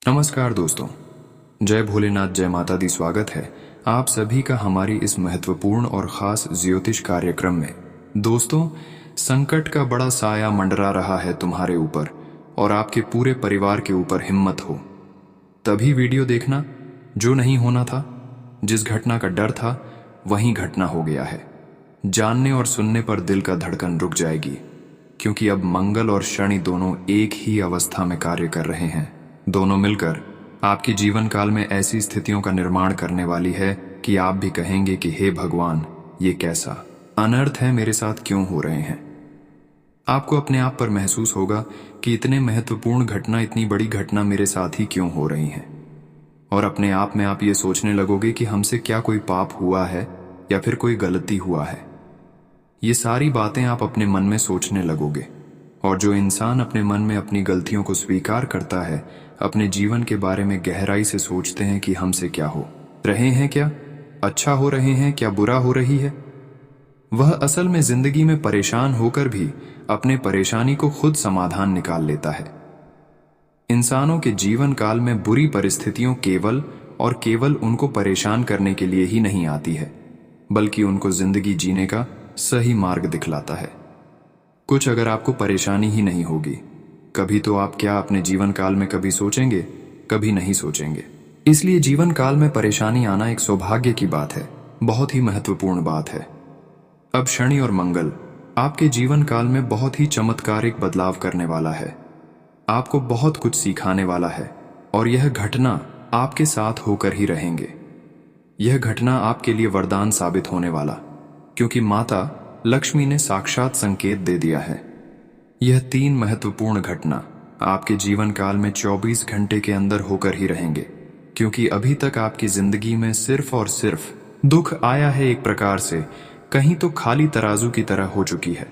नमस्कार दोस्तों, जय भोलेनाथ, जय माता दी। स्वागत है आप सभी का हमारी इस महत्वपूर्ण और ख़ास ज्योतिष कार्यक्रम में। दोस्तों, संकट का बड़ा साया मंडरा रहा है तुम्हारे ऊपर और आपके पूरे परिवार के ऊपर। हिम्मत हो तभी वीडियो देखना। जो नहीं होना था, जिस घटना का डर था, वही घटना हो गया है। जानने और सुनने पर दिल का धड़कन रुक जाएगी, क्योंकि अब मंगल और शनि दोनों एक ही अवस्था में कार्य कर रहे हैं। दोनों मिलकर आपके जीवन काल में ऐसी स्थितियों का निर्माण करने वाली है कि आप भी कहेंगे कि हे भगवान, ये कैसा अनर्थ है, मेरे साथ क्यों हो रहे हैं। आपको अपने आप पर महसूस होगा कि इतने महत्वपूर्ण घटना, इतनी बड़ी घटना मेरे साथ ही क्यों हो रही हैं। और अपने आप में आप ये सोचने लगोगे कि हमसे क्या कोई पाप हुआ है या फिर कोई गलती हुआ है। ये सारी बातें आप अपने मन में सोचने लगोगे। और जो इंसान अपने मन में अपनी गलतियों को स्वीकार करता है, अपने जीवन के बारे में गहराई से सोचते हैं कि हमसे क्या हो रहे हैं, क्या अच्छा हो रहे हैं, क्या बुरा हो रही है, वह असल में जिंदगी में परेशान होकर भी अपने परेशानी को खुद समाधान निकाल लेता है। इंसानों के जीवन काल में बुरी परिस्थितियों केवल और केवल उनको परेशान करने के लिए ही नहीं आती है, बल्कि उनको जिंदगी जीने का सही मार्ग दिखलाता है। कुछ अगर आपको परेशानी ही नहीं होगी, कभी तो आप क्या अपने जीवन काल में कभी सोचेंगे? कभी नहीं सोचेंगे। इसलिए जीवन काल में परेशानी आना एक सौभाग्य की बात है, बहुत ही महत्वपूर्ण बात है। अब शनि और मंगल आपके जीवन काल में बहुत ही चमत्कारिक बदलाव करने वाला है, आपको बहुत कुछ सिखाने वाला है। और यह घटना आपके साथ होकर ही रहेंगे। यह घटना आपके लिए वरदान साबित होने वाला, क्योंकि माता लक्ष्मी ने साक्षात संकेत दे दिया है। यह 3 महत्वपूर्ण घटना आपके जीवन काल में 24 घंटे के अंदर होकर ही रहेंगे, क्योंकि अभी तक आपकी जिंदगी में सिर्फ और सिर्फ दुख आया है। एक प्रकार से कहीं तो खाली तराजू की तरह हो चुकी है।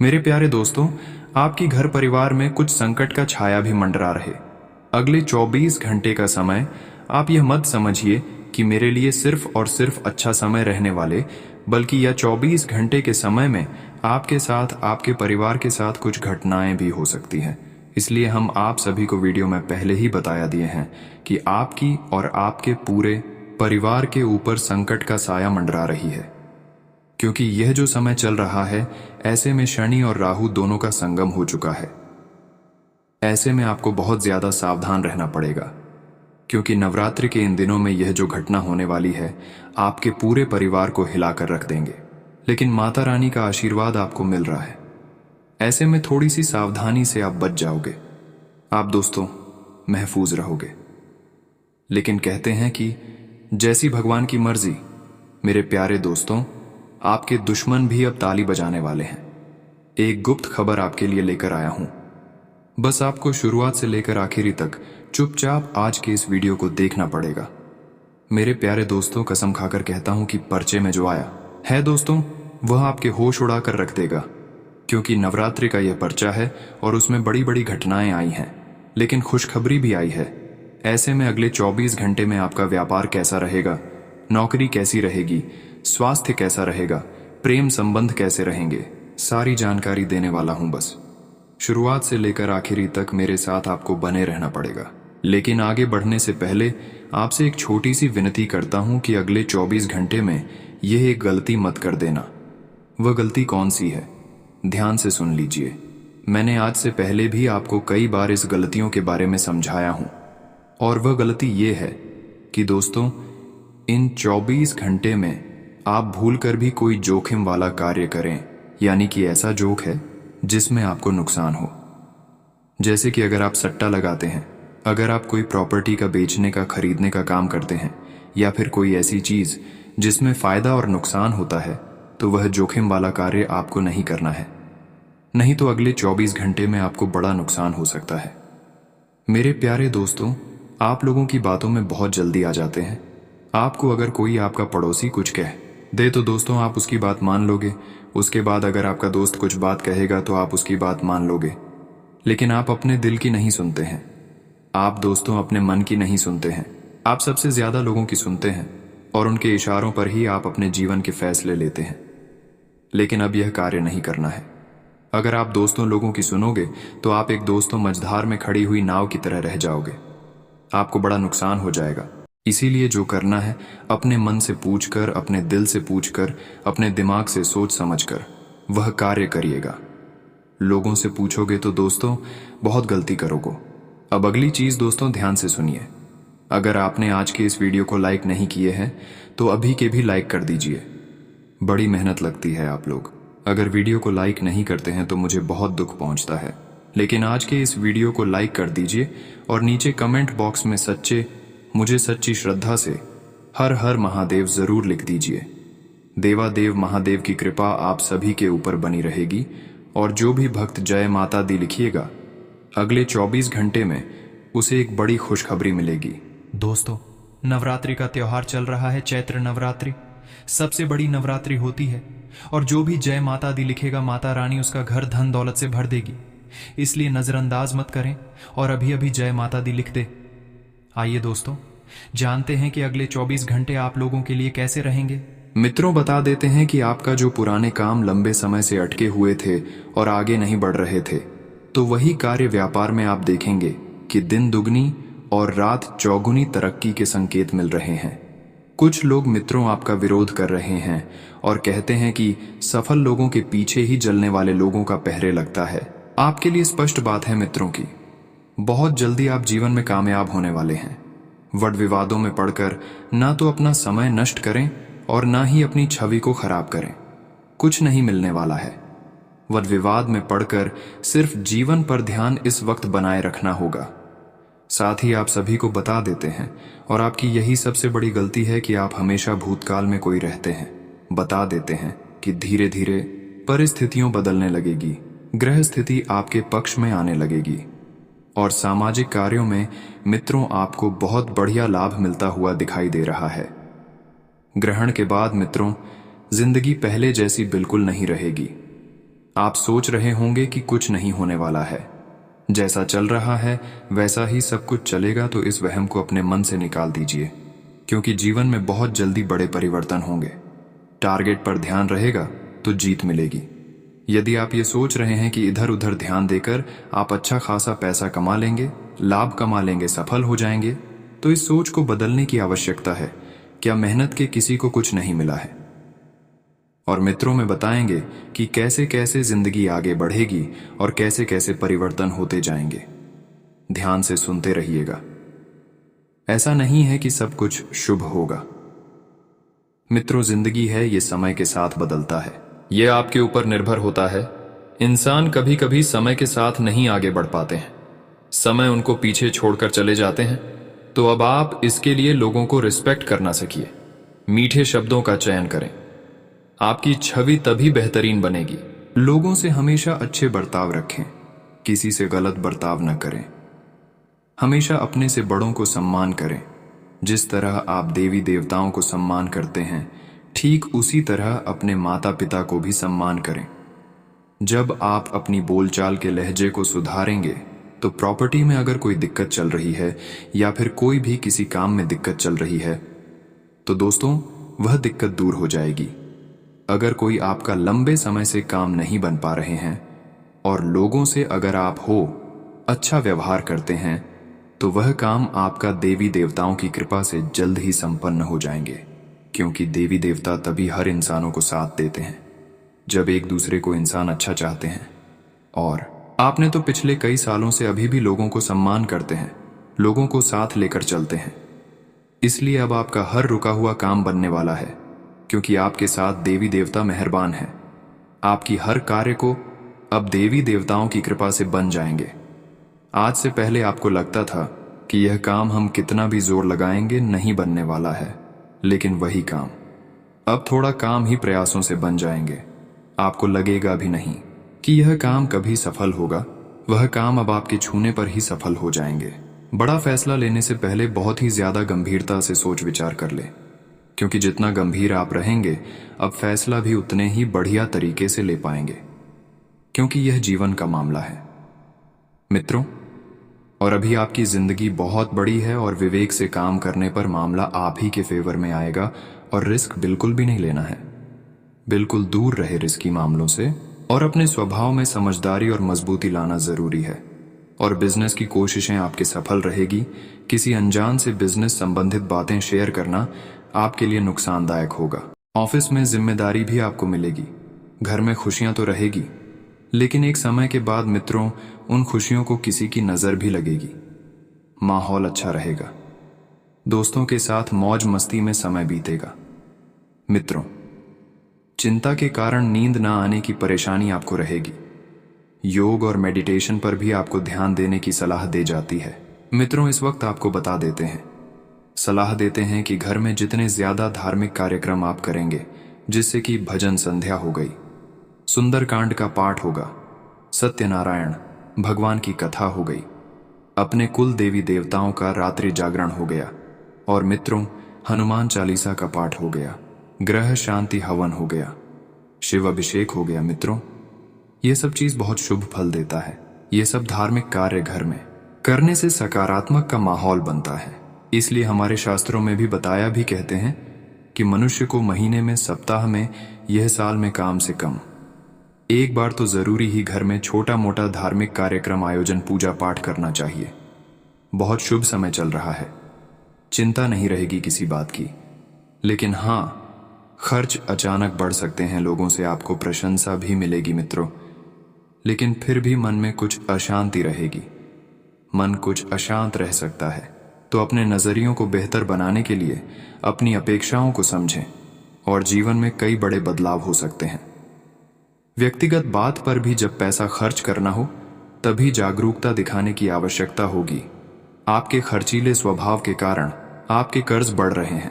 मेरे प्यारे दोस्तों, आपकी घर परिवार में कुछ संकट का छाया भी मंडरा रहे। अगले 24 घंटे का समय आप यह मत समझिए कि मेरे लिए सिर्फ और सिर्फ अच्छा समय रहने वाले, बल्कि यह 24 घंटे के समय में आपके साथ, आपके परिवार के साथ कुछ घटनाएं भी हो सकती हैं। इसलिए हम आप सभी को वीडियो में पहले ही बताया दिए हैं कि आपकी और आपके पूरे परिवार के ऊपर संकट का साया मंडरा रही है। क्योंकि यह जो समय चल रहा है, ऐसे में शनि और राहु दोनों का संगम हो चुका है। ऐसे में आपको बहुत ज्यादा सावधान रहना पड़ेगा, क्योंकि नवरात्रि के इन दिनों में यह जो घटना होने वाली है, आपके पूरे परिवार को हिलाकर रख देंगे। लेकिन माता रानी का आशीर्वाद आपको मिल रहा है। ऐसे में थोड़ी सी सावधानी से आप बच जाओगे। आप दोस्तों महफूज रहोगे। लेकिन कहते हैं कि जैसी भगवान की मर्जी। मेरे प्यारे दोस्तों, आपके दुश्मन भी अब ताली बजाने वाले हैं। एक गुप्त खबर आपके लिए लेकर आया हूं। बस आपको शुरुआत से लेकर आखिरी तक चुपचाप आज के इस वीडियो को देखना पड़ेगा। मेरे प्यारे दोस्तों, कसम खाकर कहता हूं कि पर्चे में जो आया है दोस्तों, वह आपके होश उड़ा कर रख देगा। क्योंकि नवरात्रि का यह पर्चा है और उसमें बड़ी बड़ी घटनाएं आई हैं, लेकिन खुशखबरी भी आई है। ऐसे में अगले 24 घंटे में आपका व्यापार कैसा रहेगा, नौकरी कैसी रहेगी, स्वास्थ्य कैसा रहेगा, प्रेम संबंध कैसे रहेंगे, सारी जानकारी देने वाला हूं। बस शुरुआत से लेकर आखिरी तक मेरे साथ आपको बने रहना पड़ेगा। लेकिन आगे बढ़ने से पहले आपसे एक छोटी सी विनती करता हूं कि अगले 24 घंटे में यह एक गलती मत कर देना। वह गलती कौन सी है, ध्यान से सुन लीजिए। मैंने आज से पहले भी आपको कई बार इस गलतियों के बारे में समझाया हूं, और वह गलती ये है कि दोस्तों, इन 24 घंटे में आप भूलकर भी कोई जोखिम वाला कार्य करें, यानी कि ऐसा जोक है जिसमें आपको नुकसान हो। जैसे कि अगर आप सट्टा लगाते हैं, अगर आप कोई प्रॉपर्टी का बेचने का, खरीदने का काम करते हैं, या फिर कोई ऐसी चीज जिसमें फायदा और नुकसान होता है, तो वह जोखिम वाला कार्य आपको नहीं करना है। नहीं तो अगले 24 घंटे में आपको बड़ा नुकसान हो सकता है। मेरे प्यारे दोस्तों, आप लोगों की बातों में बहुत जल्दी आ जाते हैं। आपको अगर कोई आपका पड़ोसी कुछ कह दे तो दोस्तों आप उसकी बात मान लोगे। उसके बाद अगर आपका दोस्त कुछ बात कहेगा तो आप उसकी बात मान लोगे। लेकिन आप अपने दिल की नहीं सुनते हैं। आप दोस्तों अपने मन की नहीं सुनते हैं। आप सबसे ज्यादा लोगों की सुनते हैं और उनके इशारों पर ही आप अपने जीवन के फैसले लेते हैं। लेकिन अब यह कार्य नहीं करना है। अगर आप दोस्तों लोगों की सुनोगे तो आप एक दोस्तों मझधार में खड़ी हुई नाव की तरह रह जाओगे। आपको बड़ा नुकसान हो जाएगा। इसीलिए जो करना है, अपने मन से पूछकर, अपने दिल से पूछकर, अपने दिमाग से सोच समझकर वह कार्य करिएगा। लोगों से पूछोगे तो दोस्तों बहुत गलती करोगे। अब अगली चीज दोस्तों ध्यान से सुनिए। अगर आपने आज के इस वीडियो को लाइक नहीं किए हैं तो अभी के भी लाइक कर दीजिए। बड़ी मेहनत लगती है आप लोग अगर वीडियो को लाइक नहीं करते हैं तो मुझे बहुत दुख पहुंचता है। लेकिन आज के इस वीडियो को लाइक कर दीजिए और नीचे कमेंट बॉक्स में मुझे सच्ची श्रद्धा से हर हर महादेव जरूर लिख दीजिए। देवादेव महादेव की कृपा आप सभी के ऊपर बनी रहेगी और जो भी भक्त जय माता दी लिखिएगा अगले 24 घंटे में उसे एक बड़ी खुशखबरी मिलेगी। दोस्तों, नवरात्रि का त्योहार चल रहा है। चैत्र नवरात्रि सबसे बड़ी नवरात्रि होती है और जो भी जय माता दी लिखेगा माता रानी उसका घर धन दौलत से भर देगी। इसलिए नजरअंदाज मत करें और अभी अभी जय माता दी लिख दे। आइए दोस्तों, जानते हैं कि अगले 24 घंटे आप लोगों के लिए कैसे रहेंगे। मित्रों, बता देते हैं कि आपका जो पुराने काम लंबे समय से अटके हुए थे और आगे नहीं बढ़ रहे थे, तो वही कार्य व्यापार में आप देखेंगे कि दिन दुगनी और रात चौगुनी तरक्की के संकेत मिल रहे हैं। कुछ लोग मित्रों आपका विरोध कर रहे हैं और कहते हैं कि सफल लोगों के पीछे ही जलने वाले लोगों का पहरे लगता है। आपके लिए स्पष्ट बात है मित्रों की, बहुत जल्दी आप जीवन में कामयाब होने वाले हैं। वड विवादों में पड़कर ना तो अपना समय नष्ट करें और ना ही अपनी छवि को खराब करें। कुछ नहीं मिलने वाला है। वड विवाद में पड़कर सिर्फ जीवन पर ध्यान इस वक्त बनाए रखना होगा। साथ ही आप सभी को बता देते हैं और आपकी यही सबसे बड़ी गलती है कि आप हमेशा भूतकाल में कोई रहते हैं। बता देते हैं कि धीरे धीरे परिस्थितियों बदलने लगेगी, ग्रह स्थिति आपके पक्ष में आने लगेगी और सामाजिक कार्यों में मित्रों आपको बहुत बढ़िया लाभ मिलता हुआ दिखाई दे रहा है। ग्रहण के बाद मित्रों जिंदगी पहले जैसी बिल्कुल नहीं रहेगी। आप सोच रहे होंगे कि कुछ नहीं होने वाला है, जैसा चल रहा है वैसा ही सब कुछ चलेगा, तो इस वहम को अपने मन से निकाल दीजिए, क्योंकि जीवन में बहुत जल्दी बड़े परिवर्तन होंगे। टारगेट पर ध्यान रहेगा तो जीत मिलेगी। यदि आप ये सोच रहे हैं कि इधर उधर ध्यान देकर आप अच्छा खासा पैसा कमा लेंगे, लाभ कमा लेंगे, सफल हो जाएंगे, तो इस सोच को बदलने की आवश्यकता है। क्या मेहनत के किसी को कुछ नहीं मिला है? और मित्रों में बताएंगे कि कैसे कैसे जिंदगी आगे बढ़ेगी और कैसे कैसे परिवर्तन होते जाएंगे। ध्यान से सुनते रहिएगा। ऐसा नहीं है कि सब कुछ शुभ होगा मित्रों, जिंदगी है, ये समय के साथ बदलता है। ये आपके ऊपर निर्भर होता है। इंसान कभी कभी समय के साथ नहीं आगे बढ़ पाते हैं, समय उनको पीछे छोड़कर चले जाते हैं। तो अब आप इसके लिए लोगों को रिस्पेक्ट करना सीखिए, मीठे शब्दों का चयन करें। आपकी छवि तभी बेहतरीन बनेगी। लोगों से हमेशा अच्छे बर्ताव रखें, किसी से गलत बर्ताव न करें। हमेशा अपने से बड़ों को सम्मान करें। जिस तरह आप देवी देवताओं को सम्मान करते हैं, ठीक उसी तरह अपने माता पिता को भी सम्मान करें। जब आप अपनी बोलचाल के लहजे को सुधारेंगे तो प्रॉपर्टी में अगर कोई दिक्कत चल रही है या फिर कोई भी किसी काम में दिक्कत चल रही है तो दोस्तों वह दिक्कत दूर हो जाएगी। अगर कोई आपका लंबे समय से काम नहीं बन पा रहे हैं और लोगों से अगर आप अच्छा व्यवहार करते हैं तो वह काम आपका देवी देवताओं की कृपा से जल्द ही संपन्न हो जाएंगे, क्योंकि देवी देवता तभी हर इंसानों को साथ देते हैं जब एक दूसरे को इंसान अच्छा चाहते हैं। और आपने तो पिछले कई सालों से अभी भी लोगों को सम्मान करते हैं, लोगों को साथ लेकर चलते हैं। इसलिए अब आपका हर रुका हुआ काम बनने वाला है, क्योंकि आपके साथ देवी देवता मेहरबान हैं। आपकी हर कार्य को अब देवी देवताओं की कृपा से बन जाएंगे। आज से पहले आपको लगता था कि यह काम हम कितना भी जोर लगाएंगे नहीं बनने वाला है, लेकिन वही काम अब थोड़ा काम ही प्रयासों से बन जाएंगे। आपको लगेगा भी नहीं कि यह काम कभी सफल होगा, वह काम अब आपके छूने पर ही सफल हो जाएंगे। बड़ा फैसला लेने से पहले बहुत ही ज्यादा गंभीरता से सोच विचार कर ले, क्योंकि जितना गंभीर आप रहेंगे अब फैसला भी उतने ही बढ़िया तरीके से ले पाएंगे, क्योंकि यह जीवन का मामला है मित्रों। और अभी आपकी जिंदगी बहुत बड़ी है और विवेक से काम करने पर मामला आप ही के फेवर में आएगा और रिस्क बिल्कुल भी नहीं लेना है। बिल्कुल दूर रहे रिस्की मामलों से और अपने स्वभाव में समझदारी और मजबूती लाना जरूरी है। और बिजनेस की कोशिशें आपकी सफल रहेगी। किसी अनजान से बिजनेस संबंधित बातें शेयर करना आपके लिए नुकसानदायक होगा। ऑफिस में जिम्मेदारी भी आपको मिलेगी। घर में खुशियां तो रहेगी, लेकिन एक समय के बाद मित्रों, उन खुशियों को किसी की नजर भी लगेगी। माहौल अच्छा रहेगा, दोस्तों के साथ मौज मस्ती में समय बीतेगा। मित्रों, चिंता के कारण नींद ना आने की परेशानी आपको रहेगी। योग और मेडिटेशन पर भी आपको ध्यान देने की सलाह दी जाती है। मित्रों, इस वक्त आपको बता देते हैं, सलाह देते हैं कि घर में जितने ज्यादा धार्मिक कार्यक्रम आप करेंगे, जिससे कि भजन संध्या हो गई, सुंदरकांड का पाठ होगा, सत्यनारायण भगवान की कथा हो गई, अपने कुल देवी देवताओं का रात्रि जागरण हो गया, और मित्रों, हनुमान चालीसा का पाठ हो गया, ग्रह शांति हवन हो गया, शिव अभिषेक हो गया। मित्रों, ये सब चीज बहुत शुभ फल देता है। ये सब धार्मिक कार्य घर में करने से सकारात्मक का माहौल बनता है। इसलिए हमारे शास्त्रों में भी बताया भी कहते हैं कि मनुष्य को महीने में, सप्ताह में, यह साल में कम से कम एक बार तो जरूरी ही घर में छोटा मोटा धार्मिक कार्यक्रम, आयोजन, पूजा पाठ करना चाहिए। बहुत शुभ समय चल रहा है, चिंता नहीं रहेगी किसी बात की। लेकिन हाँ, खर्च अचानक बढ़ सकते हैं, लोगों से आपको प्रशंसा भी मिलेगी मित्रों, लेकिन फिर भी मन में कुछ अशांति रहेगी। मन कुछ अशांत रह सकता है, तो अपने नजरियों को बेहतर बनाने के लिए अपनी अपेक्षाओं को समझें, और जीवन में कई बड़े बदलाव हो सकते हैं। व्यक्तिगत बात पर भी जब पैसा खर्च करना हो, तभी जागरूकता दिखाने की आवश्यकता होगी। आपके खर्चीले स्वभाव के कारण आपके कर्ज बढ़ रहे हैं।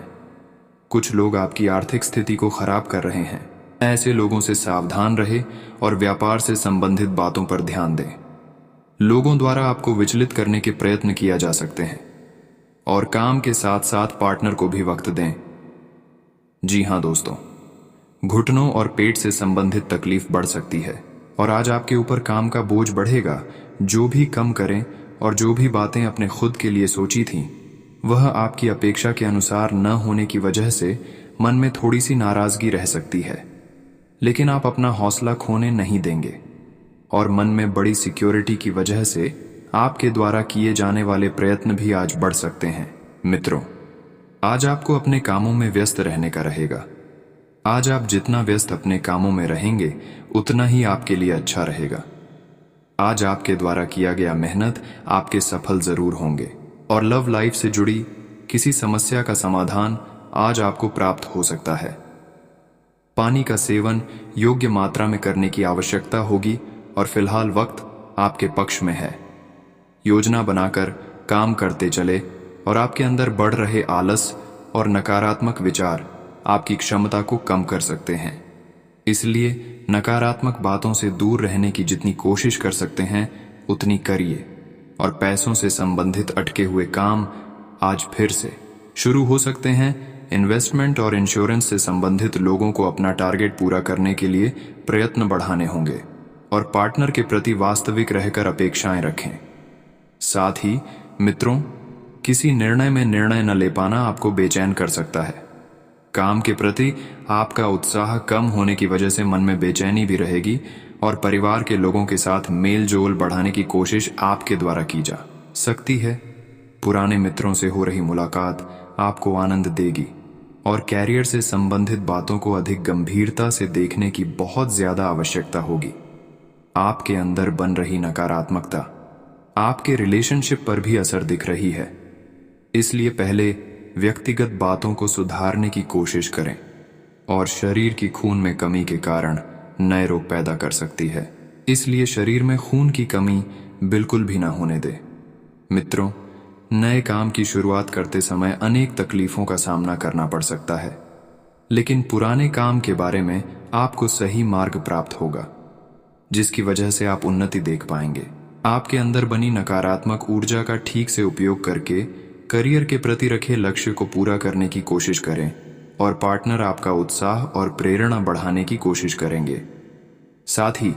कुछ लोग आपकी आर्थिक स्थिति को खराब कर रहे हैं। ऐसे लोगों से सावधान रहे और व्यापार से संबंधित बातों पर ध्यान दें। लोगों द्वारा आपको विचलित करने के प्रयत्न किया जा सकते हैं, और काम के साथ साथ पार्टनर को भी वक्त दें। जी हां दोस्तों, घुटनों और पेट से संबंधित तकलीफ बढ़ सकती है, और आज आपके ऊपर काम का बोझ बढ़ेगा। जो भी कम करें और जो भी बातें अपने खुद के लिए सोची थीं, वह आपकी अपेक्षा के अनुसार न होने की वजह से मन में थोड़ी सी नाराजगी रह सकती है। लेकिन आप अपना हौसला खोने नहीं देंगे, और मन में बड़ी सिक्योरिटी की वजह से आपके द्वारा किए जाने वाले प्रयत्न भी आज बढ़ सकते हैं। मित्रों, आज आपको अपने कामों में व्यस्त रहने का रहेगा। आज आप जितना व्यस्त अपने कामों में रहेंगे, उतना ही आपके लिए अच्छा रहेगा। आज आपके द्वारा किया गया मेहनत आपके सफल जरूर होंगे, और लव लाइफ से जुड़ी किसी समस्या का समाधान आज आपको प्राप्त हो सकता है। पानी का सेवन योग्य मात्रा में करने की आवश्यकता होगी, और फिलहाल वक्त आपके पक्ष में है। योजना बनाकर काम करते चले, और आपके अंदर बढ़ रहे आलस और नकारात्मक विचार आपकी क्षमता को कम कर सकते हैं। इसलिए नकारात्मक बातों से दूर रहने की जितनी कोशिश कर सकते हैं, उतनी करिए, और पैसों से संबंधित अटके हुए काम आज फिर से शुरू हो सकते हैं। इन्वेस्टमेंट और इंश्योरेंस से संबंधित लोगों को अपना टारगेट पूरा करने के लिए प्रयत्न बढ़ाने होंगे, और पार्टनर के प्रति वास्तविक रहकर अपेक्षाएं रखें। साथ ही मित्रों, किसी निर्णय में निर्णय न ले पाना आपको बेचैन कर सकता है। काम के प्रति आपका उत्साह कम होने की वजह से मन में बेचैनी भी रहेगी, और परिवार के लोगों के साथ मेल जोल बढ़ाने की कोशिश आपके द्वारा की जा सकती है। पुराने मित्रों से हो रही मुलाकात आपको आनंद देगी, और कैरियर से संबंधित बातों को अधिक गंभीरता से देखने की बहुत ज्यादा आवश्यकता होगी। आपके अंदर बन रही नकारात्मकता आपके रिलेशनशिप पर भी असर दिख रही है। इसलिए पहले व्यक्तिगत बातों को सुधारने की कोशिश करें, और शरीर की खून में कमी के कारण नए रोग पैदा कर सकती है। इसलिए शरीर में खून की कमी बिल्कुल भी ना होने दे। मित्रों, नए काम की शुरुआत करते समय अनेक तकलीफों का सामना करना पड़ सकता है, लेकिन पुराने काम के बारे में आपको सही मार्ग प्राप्त होगा, जिसकी वजह से आप उन्नति देख पाएंगे। आपके अंदर बनी नकारात्मक ऊर्जा का ठीक से उपयोग करके करियर के प्रति रखे लक्ष्य को पूरा करने की कोशिश करें, और पार्टनर आपका उत्साह और प्रेरणा बढ़ाने की कोशिश करेंगे। साथ ही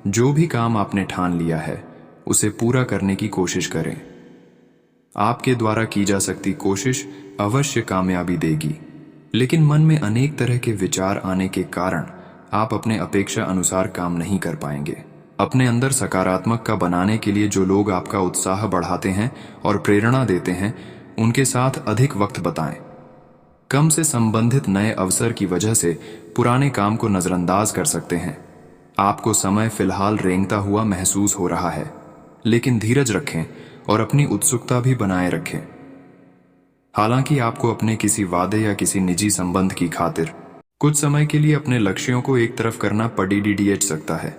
जो भी काम आपने ठान लिया है, उसे पूरा करने की कोशिश करें। आपके द्वारा की जा सकती कोशिश अवश्य कामयाबी देगी, लेकिन मन में अनेक तरह के विचार आने के कारण आप अपने अपेक्षा अनुसार काम नहीं कर पाएंगे। अपने अंदर सकारात्मक का बनाने के लिए जो लोग आपका उत्साह बढ़ाते हैं और प्रेरणा देते हैं, उनके साथ अधिक वक्त बिताएं। कम से संबंधित नए अवसर की वजह से पुराने काम को नजरअंदाज कर सकते हैं। आपको समय फिलहाल रेंगता हुआ महसूस हो रहा है, लेकिन धीरज रखें और अपनी उत्सुकता भी बनाए रखें। हालांकि आपको अपने किसी वादे या किसी निजी संबंध की खातिर कुछ समय के लिए अपने लक्ष्यों को एक तरफ करना पड़ सकता है।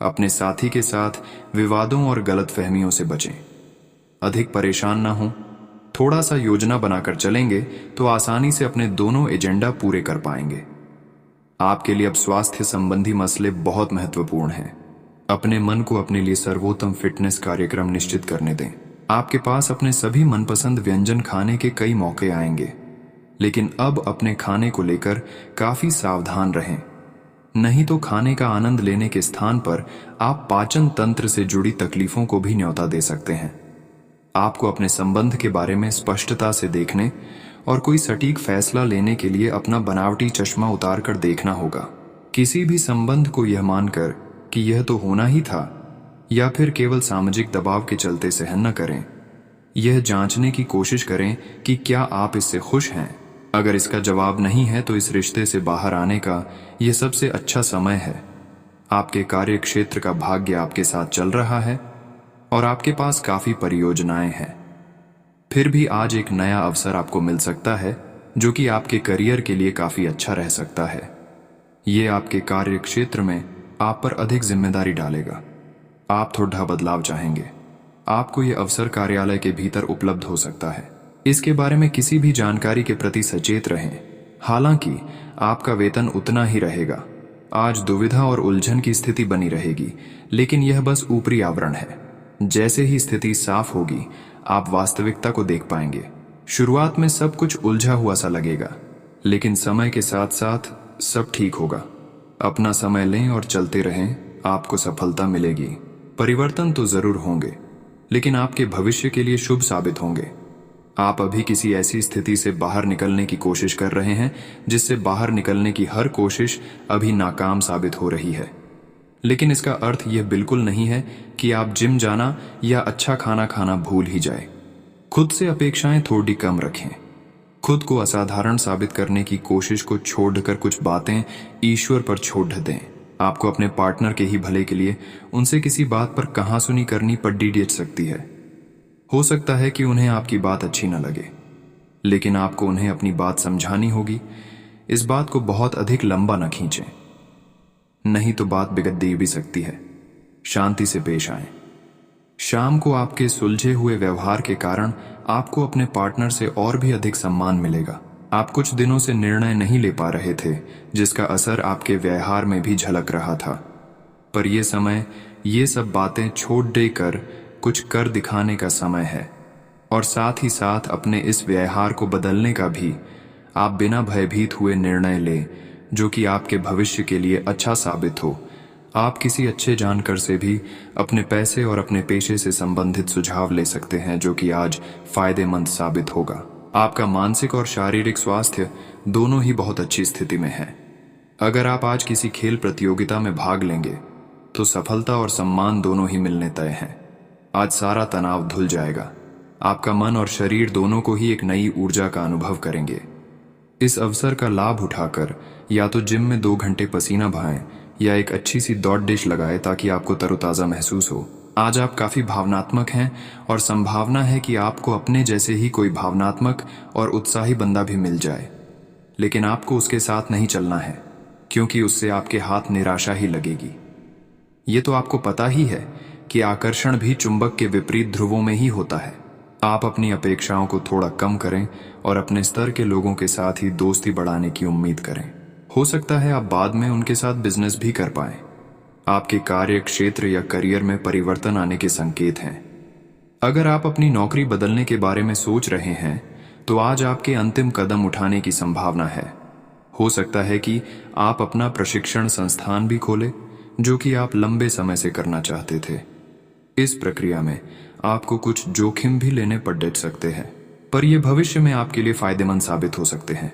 अपने साथी के साथ विवादों और गलतफहमियों से बचें। अधिक परेशान ना हों। थोड़ा सा योजना बनाकर चलेंगे तो आसानी से अपने दोनों एजेंडा पूरे कर पाएंगे। आपके लिए अब स्वास्थ्य संबंधी मसले बहुत महत्वपूर्ण हैं। अपने मन को अपने लिए सर्वोत्तम फिटनेस कार्यक्रम निश्चित करने दें। आपके पास अपने सभी मनपसंद व्यंजन खाने के कई मौके आएंगे, लेकिन अब अपने खाने को लेकर काफी सावधान रहें। नहीं तो खाने का आनंद लेने के स्थान पर आप पाचन तंत्र से जुड़ी तकलीफों को भी न्योता दे सकते हैं। आपको अपने संबंध के बारे में स्पष्टता से देखने और कोई सटीक फैसला लेने के लिए अपना बनावटी चश्मा उतार कर देखना होगा। किसी भी संबंध को यह मानकर कि यह तो होना ही था या फिर केवल सामाजिक दबाव के चलते सहन न करें। यह जांचने की कोशिश करें कि क्या आप इससे खुश हैं। अगर इसका जवाब नहीं है तो इस रिश्ते से बाहर आने का यह सबसे अच्छा समय है। आपके कार्य क्षेत्र का भाग्य आपके साथ चल रहा है और आपके पास काफी परियोजनाएं हैं। फिर भी आज एक नया अवसर आपको मिल सकता है जो कि आपके करियर के लिए काफी अच्छा रह सकता है। ये आपके कार्य क्षेत्र में आप पर अधिक जिम्मेदारी डालेगा। आप थोड़ा बदलाव चाहेंगे। आपको यह अवसर कार्यालय के भीतर उपलब्ध हो सकता है। इसके बारे में किसी भी जानकारी के प्रति सचेत रहें। हालांकि आपका वेतन उतना ही रहेगा। आज दुविधा और उलझन की स्थिति बनी रहेगी, लेकिन यह बस ऊपरी आवरण है। जैसे ही स्थिति साफ होगी, आप वास्तविकता को देख पाएंगे। शुरुआत में सब कुछ उलझा हुआ सा लगेगा, लेकिन समय के साथ साथ सब ठीक होगा। अपना समय लें और चलते रहें, आपको सफलता मिलेगी। परिवर्तन तो जरूर होंगे, लेकिन आपके भविष्य के लिए शुभ साबित होंगे। आप अभी किसी ऐसी स्थिति से बाहर निकलने की कोशिश कर रहे हैं जिससे बाहर निकलने की हर कोशिश अभी नाकाम साबित हो रही है। लेकिन इसका अर्थ यह बिल्कुल नहीं है कि आप जिम जाना या अच्छा खाना खाना भूल ही जाए। खुद से अपेक्षाएं थोड़ी कम रखें। खुद को असाधारण साबित करने की कोशिश को छोड़कर कुछ बातें ईश्वर पर छोड़ दें। आपको अपने पार्टनर के ही भले के लिए उनसे किसी बात पर कहासुनी करनी पड़ सकती है। हो सकता है कि उन्हें आपकी बात अच्छी न लगे, लेकिन आपको उन्हें अपनी बात समझानी होगी। इस बात को बहुत अधिक लंबा न खींचें, नहीं तो बात बिगड़ भी सकती है। शांति से पेश आएं। शाम को आपके सुलझे हुए व्यवहार के कारण आपको अपने पार्टनर से और भी अधिक सम्मान मिलेगा। आप कुछ दिनों से निर्णय नहीं ले पा रहे थे, जिसका असर आपके व्यवहार में भी झलक रहा था। पर यह समय ये सब बातें छोड़ देकर कुछ कर दिखाने का समय है, और साथ ही साथ अपने इस व्यवहार को बदलने का भी। आप बिना भयभीत हुए निर्णय लें जो कि आपके भविष्य के लिए अच्छा साबित हो। आप किसी अच्छे जानकार से भी अपने पैसे और अपने पेशे से संबंधित सुझाव ले सकते हैं, जो कि आज फायदेमंद साबित होगा। आपका मानसिक और शारीरिक स्वास्थ्य दोनों ही बहुत अच्छी स्थिति में है। अगर आप आज किसी खेल प्रतियोगिता में भाग लेंगे तो सफलता और सम्मान दोनों ही मिलने तय हैं। आज सारा तनाव धुल जाएगा। आपका मन और शरीर दोनों को ही एक नई ऊर्जा का अनुभव करेंगे। इस अवसर का लाभ उठाकर या तो जिम में 2 घंटे पसीना बहाएं या एक अच्छी सी दौड़ डिश लगाएं ताकि आपको तरोताज़ा महसूस हो। आज आप काफ़ी भावनात्मक हैं और संभावना है कि आपको अपने जैसे ही कोई भावनात्मक और उत्साही बंदा भी मिल जाए, लेकिन आपको उसके साथ नहीं चलना है, क्योंकि उससे आपके हाथ निराशा ही लगेगी। ये तो आपको पता ही है कि आकर्षण भी चुंबक के विपरीत ध्रुवों में ही होता है। आप अपनी अपेक्षाओं को थोड़ा कम करें और अपने स्तर के लोगों के साथ ही दोस्ती बढ़ाने की उम्मीद करें। हो सकता है आप बाद में उनके साथ बिजनेस भी कर पाएं। आपके कार्य क्षेत्र या करियर में परिवर्तन आने के संकेत हैं। अगर आप अपनी नौकरी बदलने के बारे में सोच रहे हैं तो आज आपके अंतिम कदम उठाने की संभावना है। हो सकता है कि आप अपना प्रशिक्षण संस्थान भी खोलें, जो कि आप लंबे समय से करना चाहते थे। इस प्रक्रिया में आपको कुछ जोखिम भी लेने पड़ सकते हैं, पर यह भविष्य में आपके लिए फायदेमंद साबित हो सकते हैं।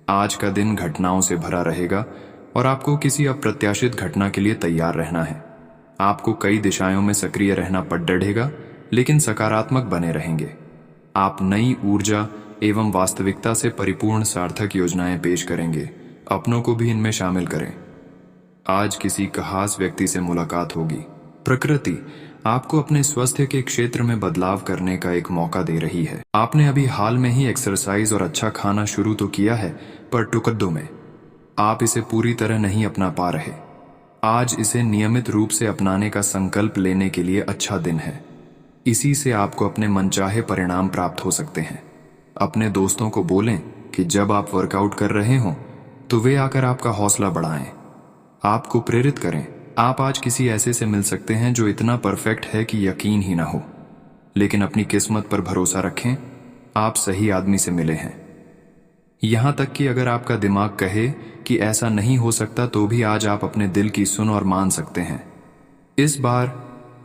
आज का दिन घटनाओं से भरा रहेगा और आपको किसी अप्रत्याशित घटना के लिए तैयार रहना है। आपको कई दिशाओं में सक्रिय रहना पड़ डढ़ेगा, लेकिन सकारात्मक बने रहेंगे। आप नई ऊर्जा एवं वास्तविकता से परिपूर्ण सार्थक योजनाएं पेश करेंगे। अपनों को भी इनमें शामिल करें। आज किसी खास व्यक्ति से मुलाकात होगी। प्रकृति आपको अपने स्वास्थ्य के क्षेत्र में बदलाव करने का एक मौका दे रही है। आपने अभी हाल में ही एक्सरसाइज और अच्छा खाना शुरू तो किया है, पर टुकड़ों में आप इसे पूरी तरह नहीं अपना पा रहे। आज इसे नियमित रूप से अपनाने का संकल्प लेने के लिए अच्छा दिन है। इसी से आपको अपने मनचाहे परिणाम प्राप्त हो सकते हैं। अपने दोस्तों को बोलें कि जब आप वर्कआउट कर रहे हों तो वे आकर आपका हौसला बढ़ाएं, आपको प्रेरित करें। आप आज किसी ऐसे से मिल सकते हैं जो इतना परफेक्ट है कि यकीन ही ना हो, लेकिन अपनी किस्मत पर भरोसा रखें, आप सही आदमी से मिले हैं। यहां तक कि अगर आपका दिमाग कहे कि ऐसा नहीं हो सकता, तो भी आज आप अपने दिल की सुन और मान सकते हैं। इस बार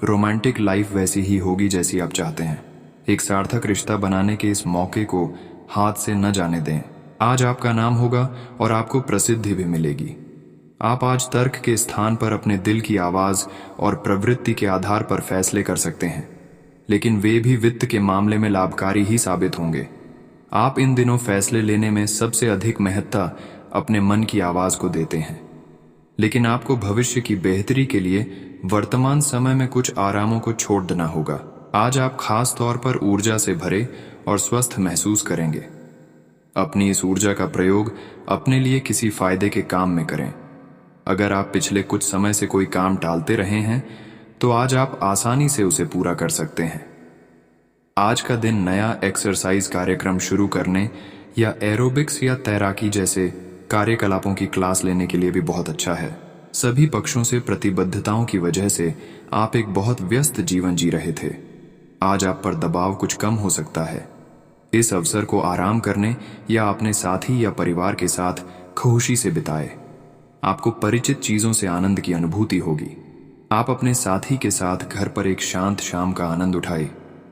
रोमांटिक लाइफ वैसी ही होगी जैसी आप चाहते हैं। एक सार्थक रिश्ता बनाने के इस मौके को हाथ से न जाने दें। आज आपका नाम होगा और आपको प्रसिद्धि भी मिलेगी। आप आज तर्क के स्थान पर अपने दिल की आवाज और प्रवृत्ति के आधार पर फैसले कर सकते हैं, लेकिन वे भी वित्त के मामले में लाभकारी ही साबित होंगे। आप इन दिनों फैसले लेने में सबसे अधिक महत्ता अपने मन की आवाज को देते हैं, लेकिन आपको भविष्य की बेहतरी के लिए वर्तमान समय में कुछ आरामों को छोड़ देना होगा। आज आप खास तौर पर ऊर्जा से भरे और स्वस्थ महसूस करेंगे। अपनी इस ऊर्जा का प्रयोग अपने लिए किसी फायदे के काम में करें। अगर आप पिछले कुछ समय से कोई काम टालते रहे हैं, तो आज आप आसानी से उसे पूरा कर सकते हैं। आज का दिन नया एक्सरसाइज कार्यक्रम शुरू करने या एरोबिक्स या तैराकी जैसे कार्यकलापों की क्लास लेने के लिए भी बहुत अच्छा है। सभी पक्षों से प्रतिबद्धताओं की वजह से आप एक बहुत व्यस्त जीवन जी रहे थे। आज आप पर दबाव कुछ कम हो सकता है। इस अवसर को आराम करने या अपने साथी या परिवार के साथ खुशी से बिताएं। आपको परिचित चीजों से आनंद की अनुभूति होगी। आप अपने साथी के साथ घर पर एक शांत शाम का आनंद उठाएं,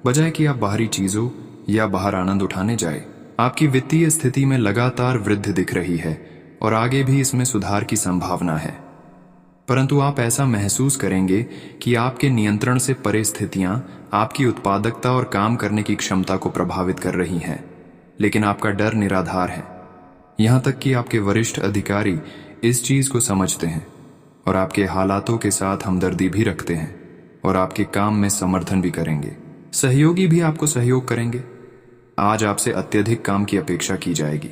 बजाय कि आप बाहरी चीजों या बाहर आनंद उठाने जाएं। आपकी वित्तीय स्थिति में लगातार वृद्धि दिख रही है और आगे भी इसमें सुधार की संभावना है, परंतु आप ऐसा महसूस करेंगे कि आपके नियंत्रण से परे स्थितियां आपकी उत्पादकता और काम करने की क्षमता को प्रभावित कर रही हैं, लेकिन आपका डर निराधार है। यहां तक कि आपके वरिष्ठ अधिकारी इस चीज को समझते हैं और आपके हालातों के साथ हमदर्दी भी रखते हैं और आपके काम में समर्थन भी करेंगे। सहयोगी भी आपको सहयोग करेंगे। आज आपसे अत्यधिक काम की अपेक्षा की जाएगी।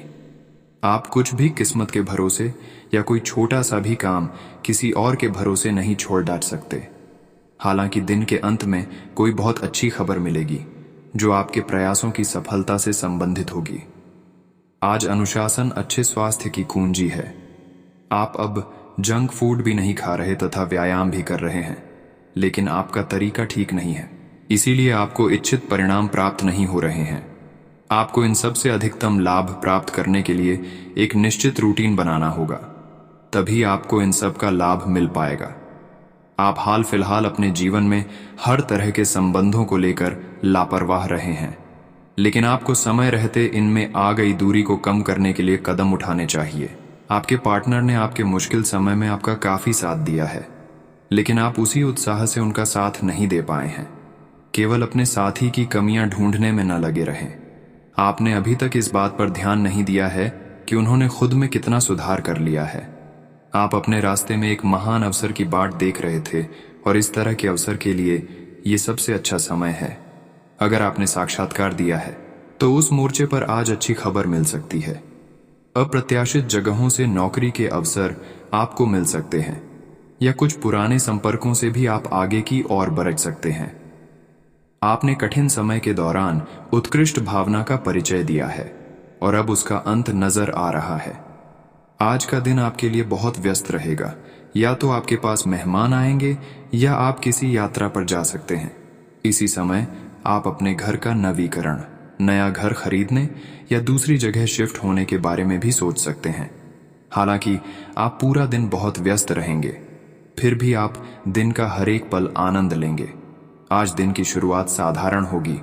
आप कुछ भी किस्मत के भरोसे या कोई छोटा सा भी काम किसी और के भरोसे नहीं छोड़ डाल सकते। हालांकि दिन के अंत में कोई बहुत अच्छी खबर मिलेगी जो आपके प्रयासों की सफलता से संबंधित होगी। आज अनुशासन अच्छे स्वास्थ्य की कुंजी है। आप अब जंक फूड भी नहीं खा रहे तथा व्यायाम भी कर रहे हैं, लेकिन आपका तरीका ठीक नहीं है, इसीलिए आपको इच्छित परिणाम प्राप्त नहीं हो रहे हैं। आपको इन सब से अधिकतम लाभ प्राप्त करने के लिए एक निश्चित रूटीन बनाना होगा, तभी आपको इन सब का लाभ मिल पाएगा। आप हाल फिलहाल अपने जीवन में हर तरह के संबंधों को लेकर लापरवाह रहे हैं, लेकिन आपको समय रहते इनमें आ गई दूरी को कम करने के लिए कदम उठाने चाहिए। आपके पार्टनर ने आपके मुश्किल समय में आपका काफी साथ दिया है, लेकिन आप उसी उत्साह से उनका साथ नहीं दे पाए हैं। केवल अपने साथी की कमियां ढूंढने में न लगे रहें। आपने अभी तक इस बात पर ध्यान नहीं दिया है कि उन्होंने खुद में कितना सुधार कर लिया है। आप अपने रास्ते में एक महान अवसर की बाट देख रहे थे और इस तरह के अवसर के लिए ये सबसे अच्छा समय है। अगर आपने साक्षात्कार दिया है तो उस मोर्चे पर आज अच्छी खबर मिल सकती है। अप्रत्याशित जगहों से नौकरी के अवसर आपको मिल सकते हैं या कुछ पुराने संपर्कों से भी आप आगे की ओर बढ़ सकते हैं। आपने कठिन समय के दौरान उत्कृष्ट भावना का परिचय दिया है और अब उसका अंत नजर आ रहा है। आज का दिन आपके लिए बहुत व्यस्त रहेगा। या तो आपके पास मेहमान आएंगे या आप किसी यात्रा पर जा सकते हैं। इसी समय आप अपने घर का नवीकरण, नया घर खरीदने या दूसरी जगह शिफ्ट होने के बारे में भी सोच सकते हैं। हालांकि आप पूरा दिन बहुत व्यस्त रहेंगे, फिर भी आप दिन का हर एक पल आनंद लेंगे। आज दिन की शुरुआत साधारण होगी,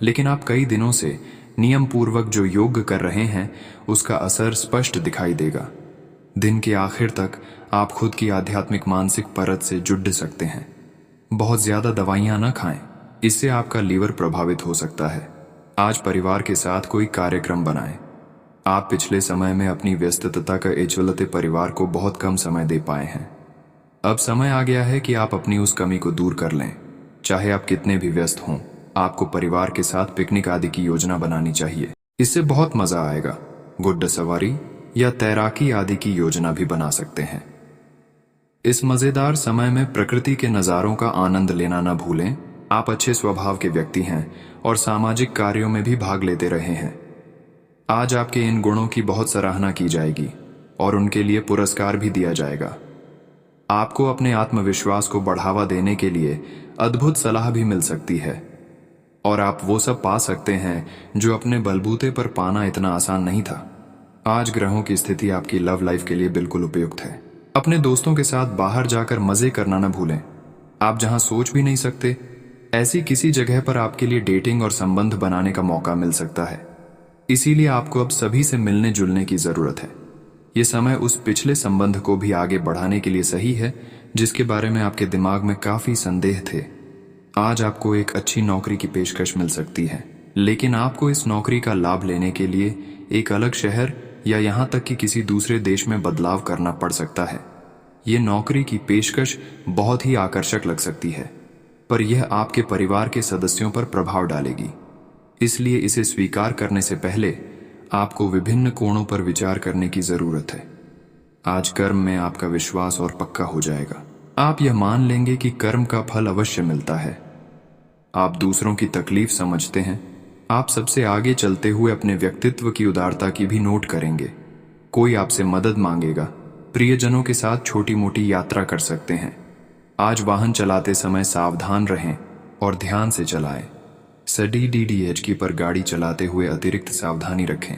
लेकिन आप कई दिनों से नियम पूर्वक जो योग कर रहे हैं उसका असर स्पष्ट दिखाई देगा। दिन के आखिर तक आप खुद की आध्यात्मिक मानसिक परत से जुड़ सकते हैं। बहुत ज्यादा दवाइयां ना खाएं, इससे आपका लीवर प्रभावित हो सकता है। आज परिवार के साथ कोई कार्यक्रम बनाएं। आप पिछले समय में अपनी व्यस्तता का चलते परिवार को बहुत कम समय दे पाए हैं। अब समय आ गया है कि आप अपनी उस कमी को दूर कर लें। चाहे आप कितने भी व्यस्त हों, आपको परिवार के साथ पिकनिक आदि की योजना बनानी चाहिए। इससे बहुत मजा आएगा। गुड्डा सवारी या तैराकी आदि की योजना भी बना सकते हैं। इस मजेदार समय में प्रकृति के नज़ारों का आनंद लेना न भूलें। आप अच्छे स्वभाव के व्यक्ति हैं और सामाजिक कार्यों में भी भाग लेते रहे हैं। आज आपके इन गुणों की बहुत सराहना की जाएगी और उनके लिए पुरस्कार भी दिया जाएगा। आपको अपने आत्मविश्वास को बढ़ावा देने के लिए अद्भुत सलाह भी मिल सकती है और आप वो सब पा सकते हैं जो अपने बलबूते पर पाना इतना आसान नहीं था। आज ग्रहों की स्थिति आपकी लव लाइफ के लिए बिल्कुल उपयुक्त है। अपने दोस्तों के साथ बाहर जाकर मजे करना न भूलें। आप जहां सोच भी नहीं सकते, ऐसी किसी जगह पर आपके लिए डेटिंग और संबंध बनाने का मौका मिल सकता है। इसीलिए आपको अब सभी से मिलने जुलने की जरूरत है। ये समय उस पिछले संबंध को भी आगे बढ़ाने के लिए सही है जिसके बारे में आपके दिमाग में काफी संदेह थे। आज आपको एक अच्छी नौकरी की पेशकश मिल सकती है, लेकिन आपको इस नौकरी का लाभ लेने के लिए एक अलग शहर या यहाँ तक कि किसी दूसरे देश में बदलाव करना पड़ सकता है। ये नौकरी की पेशकश बहुत ही आकर्षक लग सकती है, पर यह आपके परिवार के सदस्यों पर प्रभाव डालेगी। इसलिए इसे स्वीकार करने से पहले आपको विभिन्न कोणों पर विचार करने की जरूरत है। आज कर्म में आपका विश्वास और पक्का हो जाएगा। आप यह मान लेंगे कि कर्म का फल अवश्य मिलता है। आप दूसरों की तकलीफ समझते हैं। आप सबसे आगे चलते हुए अपने व्यक्तित्व की उदारता की भी नोट करेंगे। कोई आपसे मदद मांगेगा। प्रियजनों के साथ छोटी मोटी यात्रा कर सकते हैं। आज वाहन चलाते समय सावधान रहें और ध्यान से चलाएं। CDDDHQ पर गाड़ी चलाते हुए अतिरिक्त सावधानी रखें।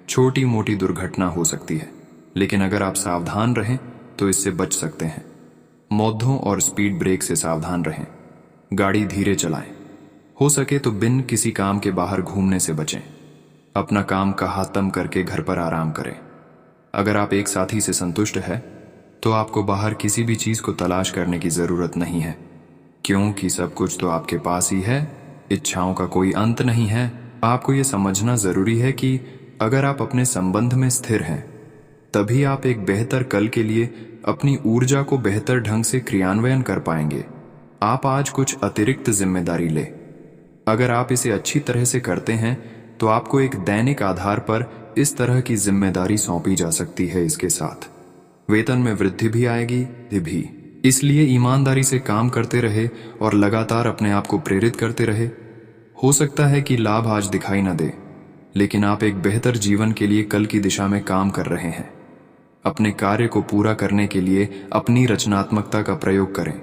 छोटी मोटी दुर्घटना हो सकती है, लेकिन अगर आप सावधान रहें तो इससे बच सकते हैं। मौतों और स्पीड ब्रेक से सावधान रहें। गाड़ी धीरे चलाएं। हो सके तो बिन किसी काम के बाहर घूमने से बचें। अपना काम का खत्म करके घर पर आराम करें। अगर आप एक साथी से संतुष्ट है तो आपको बाहर किसी भी चीज को तलाश करने की जरूरत नहीं है, क्योंकि सब कुछ तो आपके पास ही है। इच्छाओं का कोई अंत नहीं है। आपको यह समझना जरूरी है कि अगर आप अपने संबंध में स्थिर हैं, तभी आप एक बेहतर कल के लिए अपनी ऊर्जा को बेहतर ढंग से क्रियान्वयन कर पाएंगे। आप आज कुछ अतिरिक्त जिम्मेदारी ले। अगर आप इसे अच्छी तरह से करते हैं तो आपको एक दैनिक आधार पर इस तरह की जिम्मेदारी सौंपी जा सकती है। इसके साथ वेतन में वृद्धि भी आएगी भी। इसलिए ईमानदारी से काम करते रहे और लगातार अपने आप को प्रेरित करते रहे। हो सकता है कि लाभ आज दिखाई न दे, लेकिन आप एक बेहतर जीवन के लिए कल की दिशा में काम कर रहे हैं। अपने कार्य को पूरा करने के लिए अपनी रचनात्मकता का प्रयोग करें।